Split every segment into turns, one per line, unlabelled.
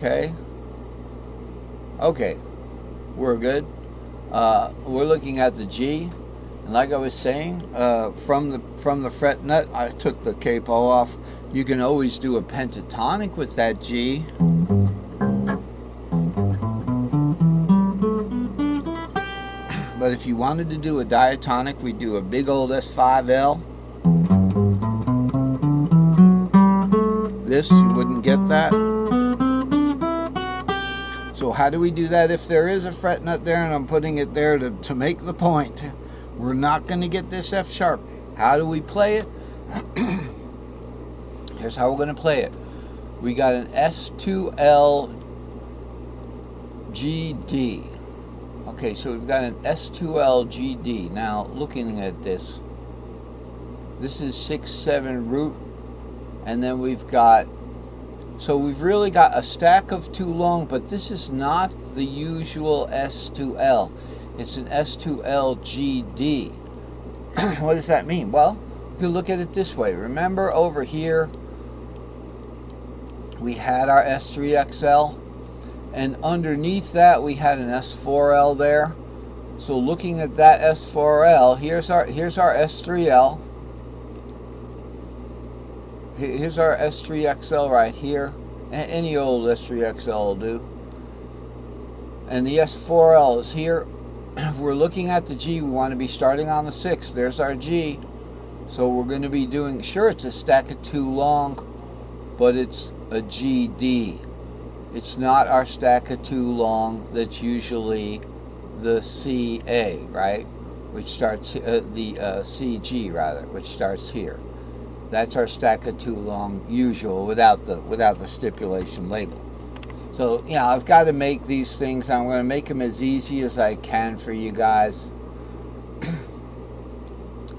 Okay. Okay. We're good. We're looking at the G, and like I was saying, from the fret nut, I took the capo off. You can always do a pentatonic with that G, but if you wanted to do a diatonic, we do a big old S5L. This, you wouldn't get that. So how do we do that if there is a fret nut there and I'm putting it there to make the point? We're not going to get this F sharp. How do we play it? Here's how we're going to play it. We got an S2L GD. Okay, so we've got an S2L GD. Now, looking at this, this is 6/7 root, and then we've got, so we've really got a stack of 2 long, but this is not the usual S2L. It's an S2L GD. What does that mean? Well, you can look at it this way. Remember over here, we had our S3XL, and underneath that we had an S4L there. So looking at that S4L, here's our S3L. Here's our S3XL right here. Any old S3XL will do. And the S4L is here. If we're looking at the G, we want to be starting on the 6. There's our G. So we're going to be doing, sure, it's a stack of 2 long, but it's a GD. It's not our stack of 2 long that's usually the CA, right? Which starts, the CG rather, which starts here. That's our stack of 2 long usual without the stipulation label. So, yeah, I've got to make these things. I'm going to make them as easy as I can for you guys.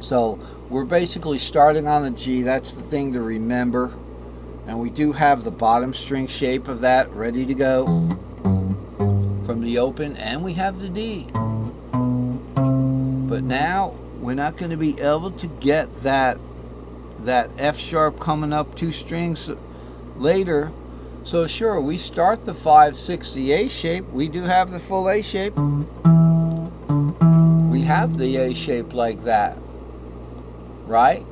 So, we're basically starting on the G. That's the thing to remember. And we do have the bottom string shape of that ready to go from the open. And we have the D. But now, we're not going to be able to get that F sharp coming up 2 strings later. So sure, we start the 5/6 the A shape. We do have the full A shape. We have the A shape like that, right?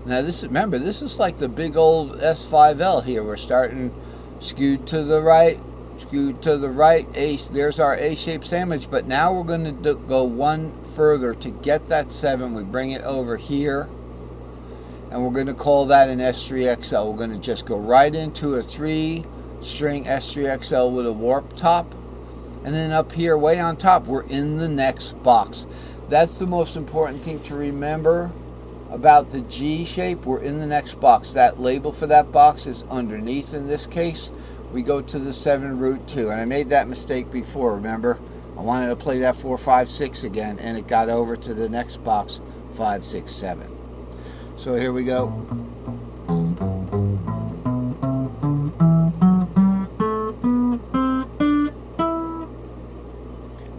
Now this, remember, this is like the big old S5L here. We're starting skewed to the right, skewed to the right. A, there's our A shape sandwich. But now we're going to go one further to get that 7. We bring it over here. And we're going to call that an S3XL. We're going to just go right into a 3-string S3XL with a warp top. And then up here, way on top, we're in the next box. That's the most important thing to remember about the G shape. We're in the next box. That label for that box is underneath in this case. We go to the 7 root 2. And I made that mistake before, remember? I wanted to play that 4, 5, 6 again, and it got over to the next box, 5, 6, 7. So here we go.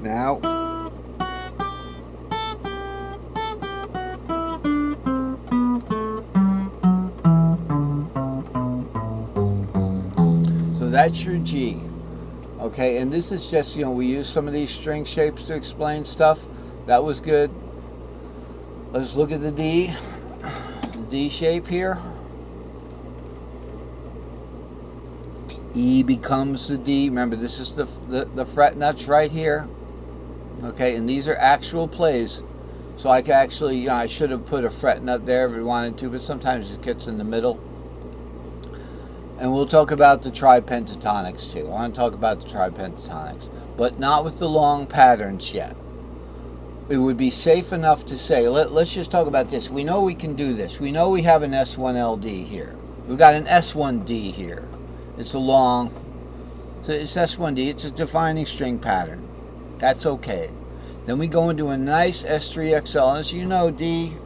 Now, so that's your G. Okay, and this is just, we use some of these string shapes to explain stuff. That was good. Let's look at the D. D shape here. E becomes the D. Remember, this is the fret nuts right here. Okay, and these are actual plays. So I can actually, I should have put a fret nut there if we wanted to, but sometimes it gets in the middle. And we'll talk about the tripentatonics too. I want to talk about the tripentatonics, but not with the long patterns yet. It would be safe enough to say, let's just talk about this. We know we can do this. We know we have an S1LD here. We've got an S1D here. It's a long, so it's S1D. It's a defining string pattern. That's okay. Then we go into a nice S3XL. As you know, D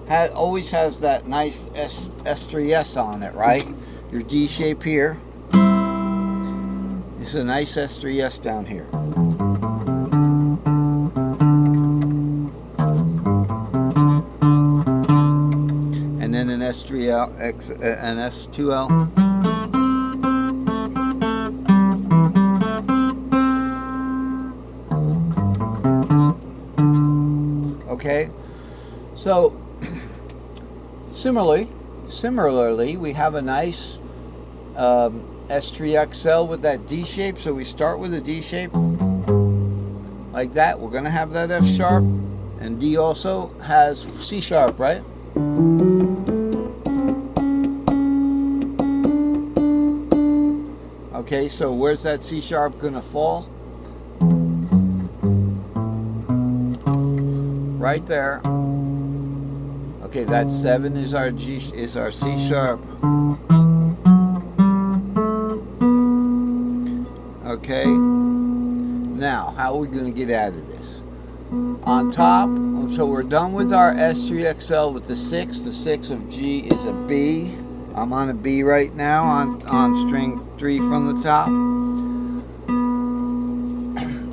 always has that nice S3S on it, right? Your D shape here. It's a nice S3S down here. An S3L, an S2L. So similarly, we have a nice S3XL with that D shape. So we start with a D shape like that. We're going to have that F sharp, and D also has C sharp, right? Okay, so where's that C sharp going to fall? Right there. Okay, that 7 is our C sharp. Okay. Now, how are we going to get out of this? On top, so we're done with our S3XL with the 6. The 6 of G is a B. I'm on a B right now on string 3 from the top.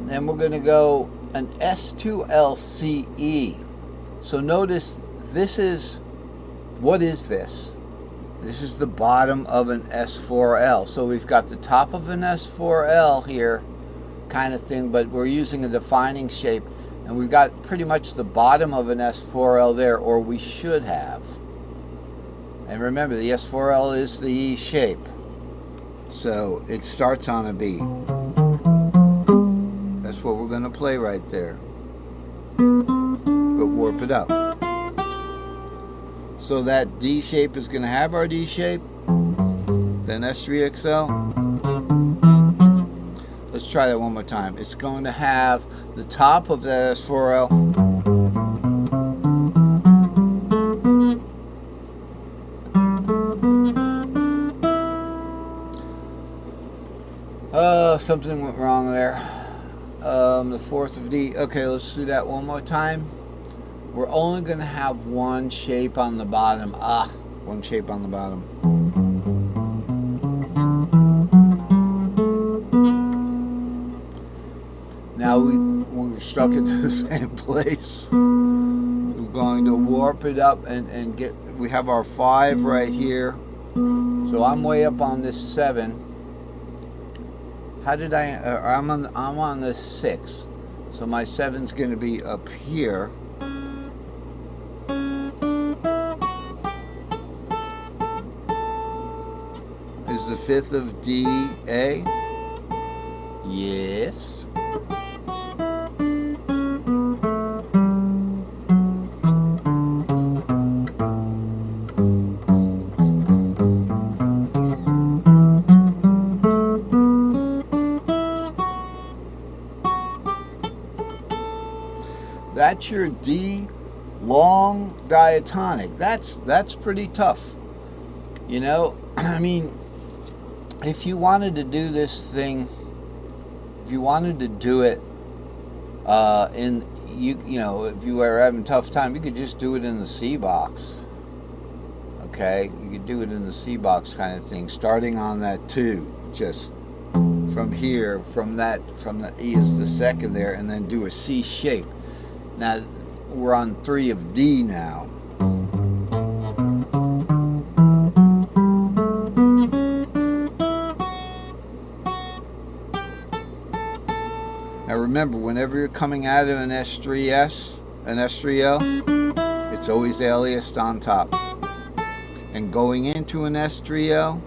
Then we're going to go an S2LCE. So notice this is, what is this? This is the bottom of an S4L. So we've got the top of an S4L here kind of thing, but we're using a defining shape, and we've got pretty much the bottom of an S4L there, or we should have. And remember, the S4L is the E shape, so it starts on a B. That's what we're going to play right there, but warp it up. So that D shape is going to have our D shape, then S3XL. Let's try that one more time. It's going to have the top of that S4L. Something went wrong there. The 4th of D. Okay, let's do that one more time. We're only going to have one shape on the bottom. One shape on the bottom. Now we're stuck into the same place. We're going to warp it up and get, we have our 5 right here. So I'm way up on this 7. How did I'm on this 6. So my 7's going to be up here. Is the 5th of D A? Yes. That's your D long diatonic. That's pretty tough. You know, I mean, if you wanted to do this thing, if you wanted to do it you know, if you were having a tough time, you could just do it in the C box. Okay, you could do it in the C box kind of thing, starting on that 2, just from here, from the E is the 2nd there, and then do a C shape. Now we're on 3 of D now. Now remember, whenever you're coming out of an S3S, an S3L, it's always aliased on top. And going into an S3L,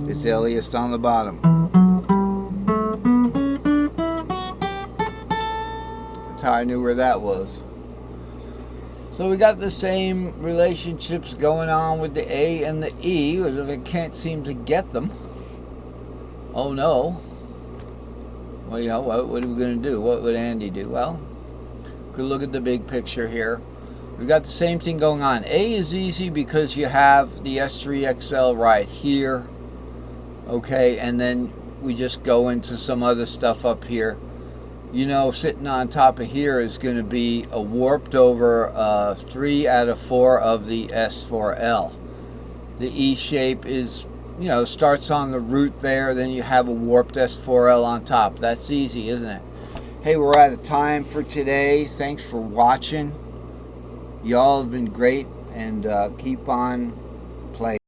it's aliased on the bottom. That's how I knew where that was. So we got the same relationships going on with the A and the E. I can't seem to get them. Oh no. Well, you know, what are we going to do? What would Andy do? Well, we could look at the big picture here. We've got the same thing going on. A is easy because you have the S3XL right here. Okay, and then we just go into some other stuff up here. You know, sitting on top of here is going to be a warped over 3 out of 4 of the S4L. The E shape is, you know, starts on the root there, then you have a warped S4L on top. That's easy, isn't it? Hey, we're out of time for today. Thanks for watching. Y'all have been great, and keep on playing.